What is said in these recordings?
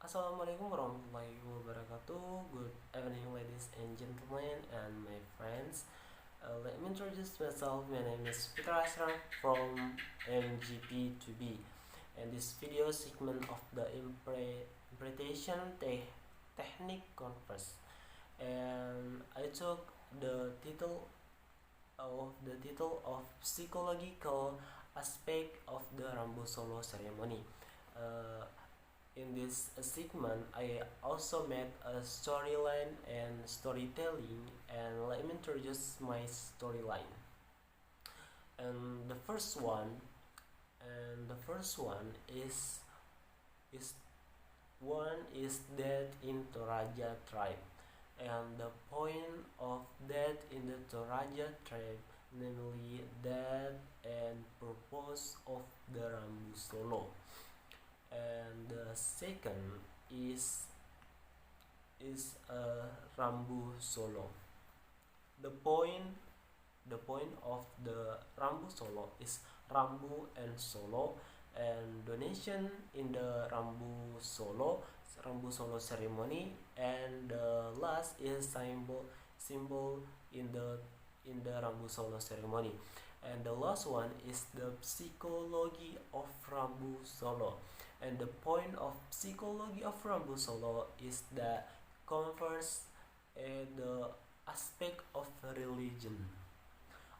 Assalamualaikum warahmatullahi wabarakatuh. Good evening, ladies and gentlemen, and my friends. Let me introduce myself. My name is Fitra Asram from MGP2B, and this video segment of the interpretation technique conference. And I took the title of psychological aspect of the Rambu Solo ceremony. Uh, in this segment, I also made a storyline and storytelling, and let me introduce my storyline. And the first one is one is death in Toraja tribe, and the point of death in the Toraja tribe, namely death and purpose of the Rambu Solo. And the second is Rambu Solo. The point the point of the Rambu Solo is Rambu and Solo, and donation in the Rambu Solo ceremony, and the last is symbol in the Rambu Solo ceremony. And the last one is the psychology of Rambu Solo. And the point of psychology of Rambu Solo is that covers the aspect of religion.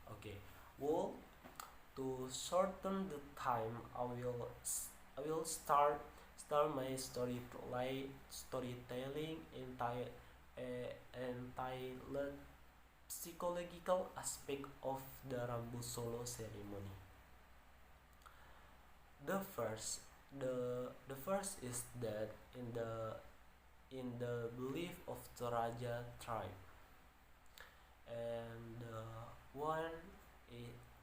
Okay, well, to shorten the time, I will start my storytelling entitled psychological aspect of the Rambu Solo ceremony. The first the first is that in the belief of Toraja tribe, and one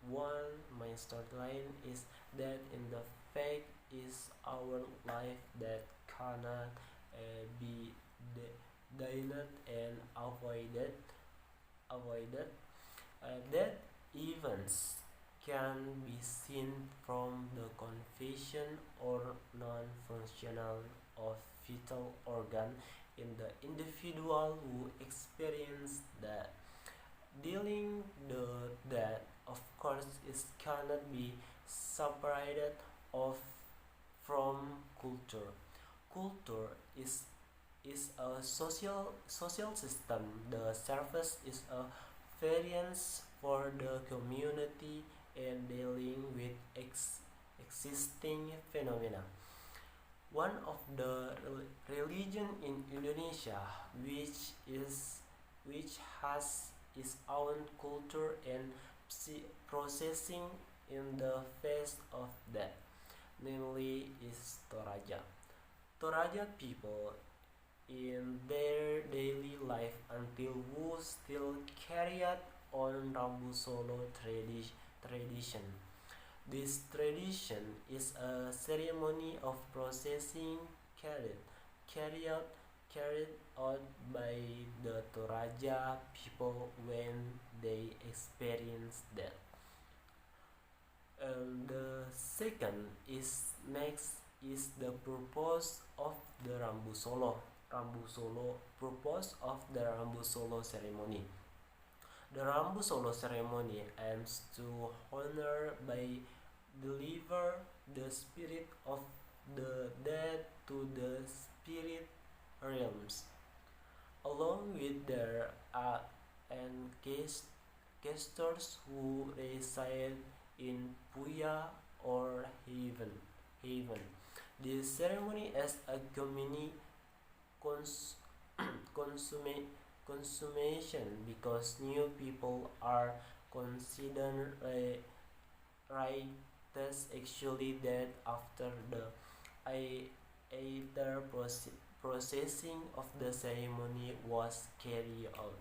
one my storyline is that in the fact is our life that cannot be denied and avoided, that events can be seen from the confession or non-functional of vital organ in the individual who experience that. Dealing that, of course, is cannot be separated off from culture. Culture is a social system. The surface is a variance for the community and dealing with existing phenomena. One of the religion in Indonesia, which has its own culture and processing in the face of that, namely is Toraja. Toraja people in their daily life until who still carry out on Rambu Solo tradition. This tradition is a ceremony of processing carried carried out carried out by the Toraja people when they experience death. And the second is next is the purpose of the Rambu Solo. Purpose of the Rambu Solo ceremony. The Rambu Solo ceremony aims to honor by deliver the spirit of the dead to the spirit realms, along with their and guesters who reside in Puya or Heaven. This ceremony as a community cons- consummation because new people are considered righteous actually that after the either processing of the ceremony was carried out.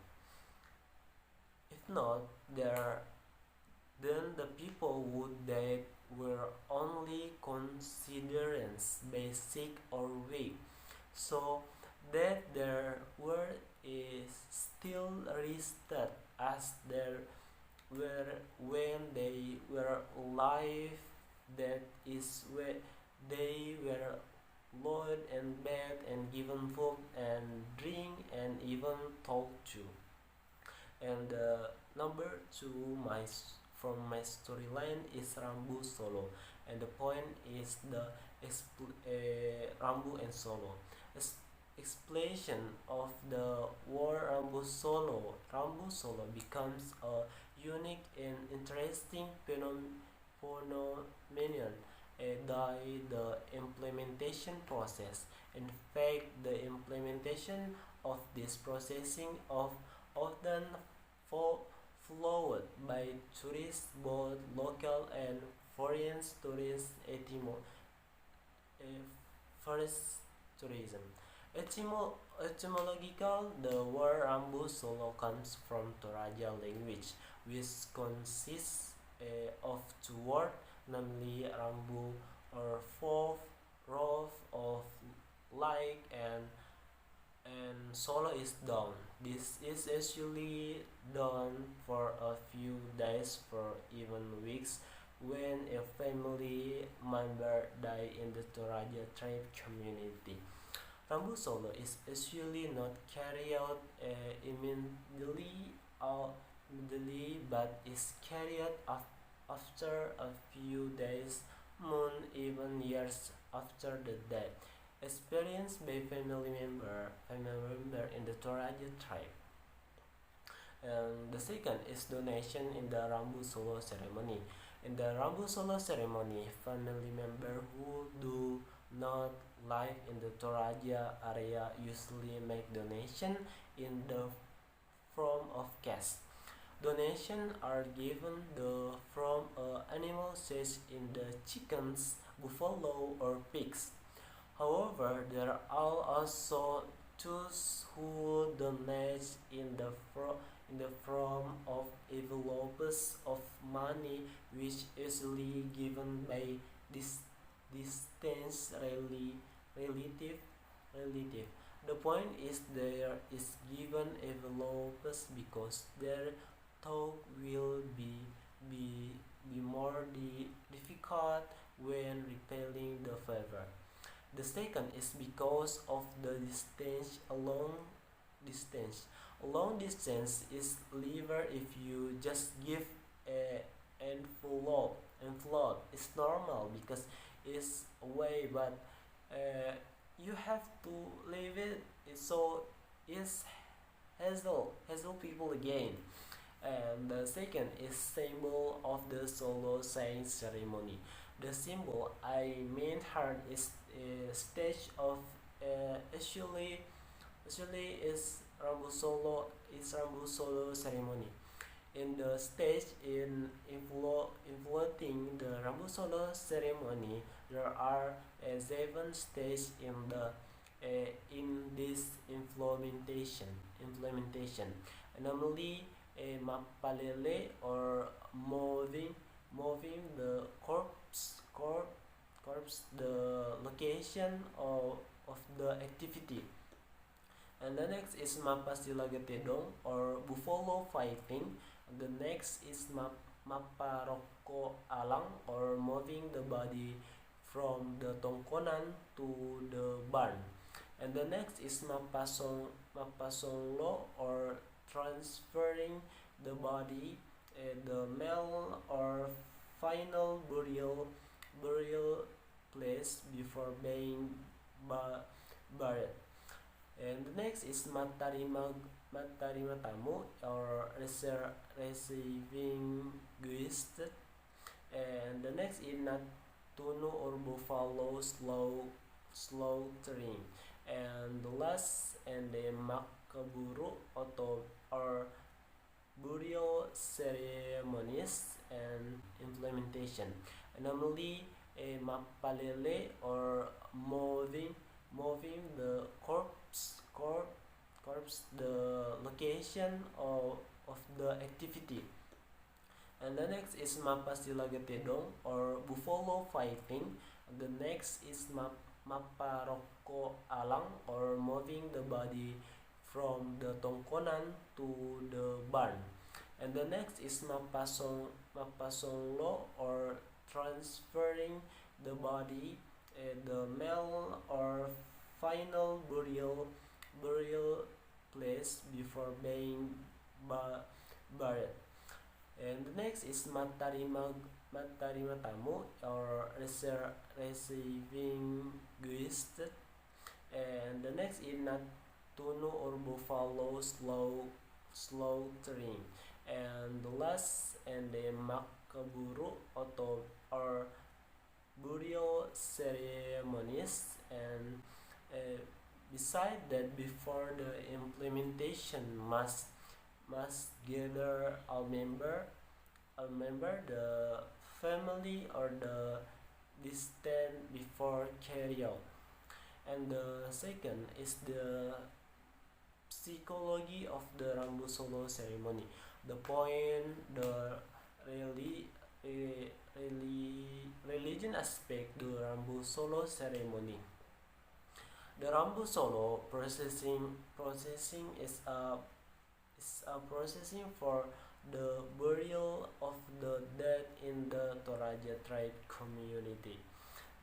If not, then the people would that were only considered basic or weak, so that their word is still listed as there were when they were alive. That is where they were load and bathe and given food and drink and even talk to. And number two, from my storyline is Rambu Solo, and the point is the Rambu and Solo. Es- Explanation of the war Rambu Solo becomes a unique and interesting phenomenon by the implementation process. In fact, the implementation of this processing of often followed by tourists, both local and foreign tourists, forest tourism. Etymological, the word Rambu Solo comes from Toraja language, which consists of two words, namely Rambu or fourth, rough of like and solo is done. This is usually done for a few days for even weeks when a family member die in the Toraja tribe community. Rambu solo is usually not carried out immediately, but is carried out after a few days, months, even years after the death experienced by family member in the Toraja tribe. And the second is donation in the Rambu Solo ceremony. In the Rambu Solo ceremony, family members who do not live in the Toraja area usually make donation in the form of cash. Donations are given the from animal such in the chickens, buffalo, or pigs. However, there are also those who donate in the form of envelopes of money, which is usually given by this distant relative. The point is there is given envelopes because their talk will be more difficult when repelling the favor. The second is because of the distance. Distance. A long distance is liver if you just give a envelope. It's normal because it's away, but you have to leave it. So it's hassle people again. And the second is symbol of the solo saying ceremony. The symbol I mean heart is a stage of actually is Rambu Solo ceremony. In the stage in influencing the Rambu Solo ceremony, there are seven stages in this implementation. Normally, a mapalele or moving the corpse the location of the activity. And the next is mapasilagatedong or buffalo fighting. The next is maparoko alang or moving the body from the tongkonan to the barn. And the next is mapasonglo or transferring the body, the male or final burial place before being buried. And the next is matarima tamu or receiving guests. And the next is natunu or buffalo slaughtering. And the last and the makaburu or burial ceremonies and implementation. Normally, a mapalele or moving the corpse the location of the activity. And the next is mapasilagatedong or buffalo fighting. The next is maparoko alang or moving the body from the tongkonan to the barn. And the next is mapasonglo or transferring the body, the male or final burial place before being buried. And the next is matarima tamu, or receiving guests. And the next is natunu, or buffalo slaughtering. And the last and the makaburu, or burial ceremonies. And uh, beside that, before the implementation, must gather a member, the family or the distant before carry out. And the second is the psychology of the Rambu Solo ceremony. The point, the really religion aspect the Rambu Solo ceremony. The Rambu Solo processing is a processing for the burial of the dead in the Toraja tribe community.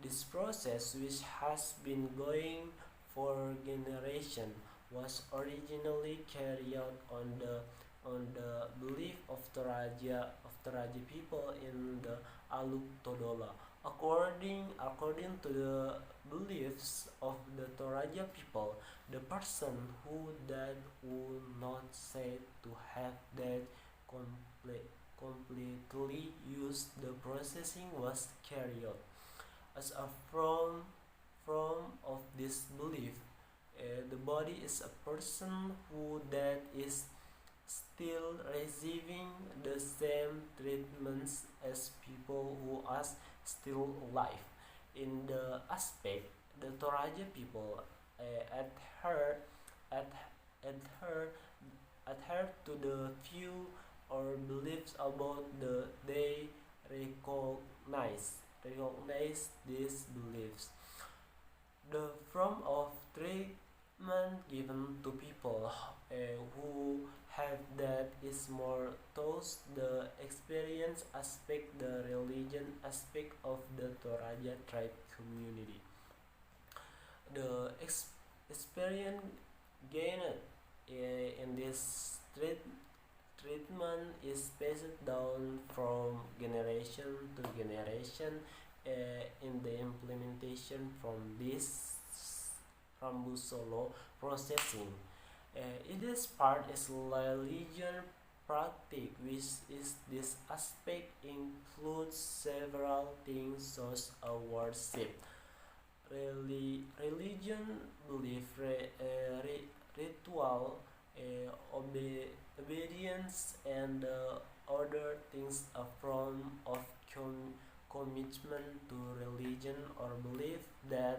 This process, which has been going for generations, was originally carried out on the belief of Toraja people in the Aluk Todola. According to the beliefs of the Toraja people, the person who died would not said to have died completely used. The processing was carried out as a form of this belief. The body is a person who that is still receiving the same treatments as people who are still alive. In the aspect, the Toraja people adhere adhere adhere to the view or beliefs about the they recognize these beliefs. The form of treatment given to people who have that is more towards the experience aspect, the religion aspect of the Toraja tribe community. The experience gained in this treatment is passed down from generation to generation in the implementation from this Rambu Solo processing. It is part is religion practice, which is this aspect includes several things such as worship, religion, belief, ritual, obedience, and other things a form of commitment to religion or belief that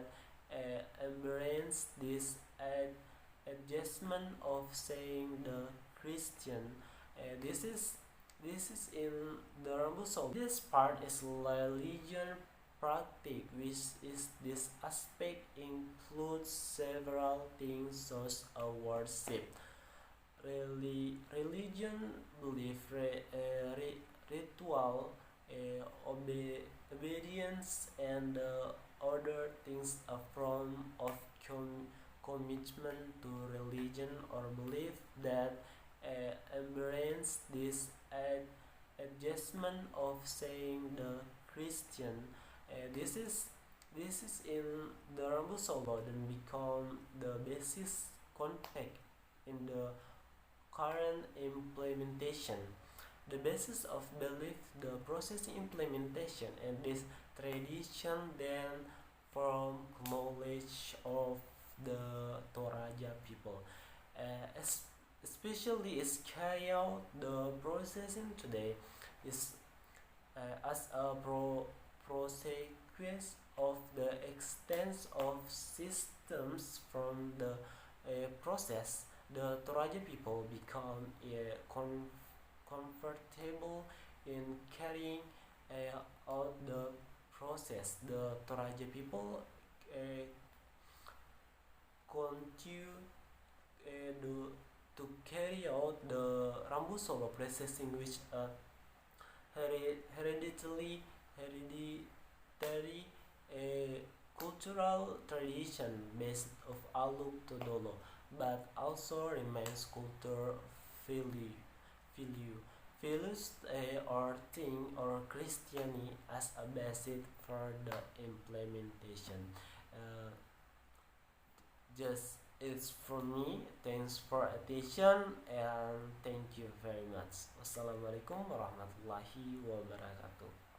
embrace this adjustment of saying the Christian. This is in the Rambu Solo. This part is religion practice, which is this aspect includes several things such as worship, religion, belief, ritual, obedience, and other things a form of commitment to religion or belief that embrace this adjustment of saying the Christian. This is in the Rambu Solo then become the basis context in the current implementation. The basis of belief, the process implementation, and this tradition then from knowledge of the Toraja people. Especially is carry out the processing today is as a process of the extent of systems from the process. The Toraja people become comfortable in carrying out the process. The Toraja people continue to carry out the Rambu Solo processing, which hereditary cultural tradition based of aluk todolo, but also remains culture value value values or thing or Christianity as a basis for the implementation. Uh, just it's for me. Thanks for attention and thank you very much. Wassalamualaikum warahmatullahi wabarakatuh.